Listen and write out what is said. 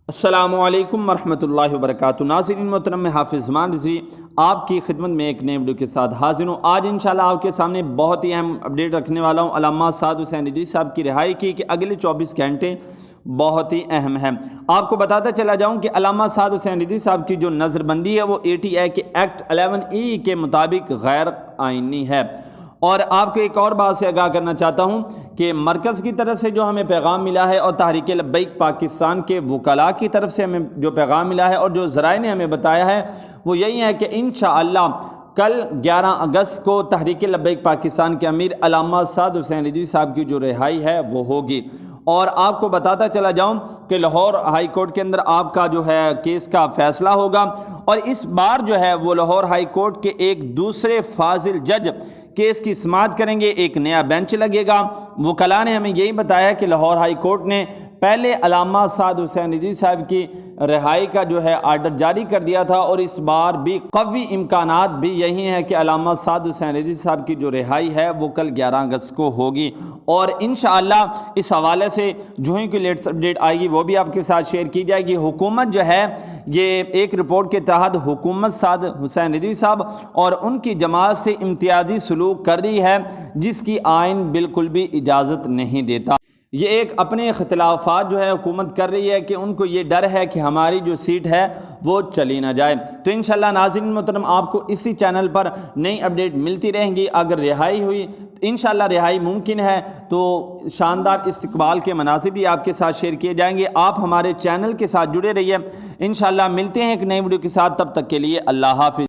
السلام علیکم ورحمۃ اللہ وبرکاتہ۔ ناظرین محترم، میں حافظ زمان رضوی آپ کی خدمت میں ایک نئے ویڈیو کے ساتھ حاضر ہوں۔ آج انشاءاللہ آپ کے سامنے بہت ہی اہم اپڈیٹ رکھنے والا ہوں علامہ سعد حسین رضوی صاحب کی رہائی کی کہ اگلے 24 گھنٹے بہت ہی اہم ہیں۔ آپ کو بتاتا چلا جاؤں کہ علامہ سعد حسین رضوی صاحب کی جو نظر بندی ہے وہ ATA کے ایکٹ 11E کے مطابق غیر آئینی ہے۔ اور آپ کو ایک اور بات سے آگاہ کرنا چاہتا ہوں کہ مرکز کی طرف سے جو ہمیں پیغام ملا ہے اور تحریک لبیک پاکستان کے وکلاء کی طرف سے ہمیں جو پیغام ملا ہے اور جو ذرائع نے ہمیں بتایا ہے وہ یہی ہے کہ انشاءاللہ کل 11 اگست کو تحریک لبیک پاکستان کے امیر علامہ سعد حسین رضوی صاحب کی جو رہائی ہے وہ ہوگی۔ اور آپ کو بتاتا چلا جاؤں کہ لاہور ہائی کورٹ کے اندر آپ کا جو ہے کیس کا فیصلہ ہوگا، اور اس بار جو ہے وہ لاہور ہائی کورٹ کے ایک دوسرے فاضل جج کیس کی سماعت کریں گے، ایک نیا بینچ لگے گا۔ وکلاء نے ہمیں یہی بتایا کہ لاہور ہائی کورٹ نے پہلے علامہ سعد حسین رضوی صاحب کی رہائی کا جو ہے آرڈر جاری کر دیا تھا، اور اس بار بھی قوی امکانات بھی یہی ہیں کہ علامہ سعد حسین رضوی صاحب کی جو رہائی ہے وہ کل 11 اگست کو ہوگی۔ اور انشاءاللہ اس حوالے سے جو ہی کوئی لیٹسٹ اپڈیٹ آئے گی وہ بھی آپ کے ساتھ شیئر کی جائے گی۔ حکومت جو ہے یہ ایک رپورٹ کے تحت حکومت سعد حسین رضوی صاحب اور ان کی جماعت سے امتیازی سلوک کر رہی ہے، جس کی آئین بالکل بھی اجازت نہیں دیتا۔ یہ ایک اپنے اختلافات جو ہے حکومت کر رہی ہے کہ ان کو یہ ڈر ہے کہ ہماری جو سیٹ ہے وہ چلی نہ جائے۔ تو انشاءاللہ ناظرین محترم آپ کو اسی چینل پر نئی اپڈیٹ ملتی رہیں گی۔ اگر رہائی ہوئی انشاءاللہ رہائی ممکن ہے تو شاندار استقبال کے مناظر بھی آپ کے ساتھ شیئر کیے جائیں گے۔ آپ ہمارے چینل کے ساتھ جڑے رہیے، انشاءاللہ ملتے ہیں ایک نئی ویڈیو کے ساتھ، تب تک کے لیے اللہ حافظ۔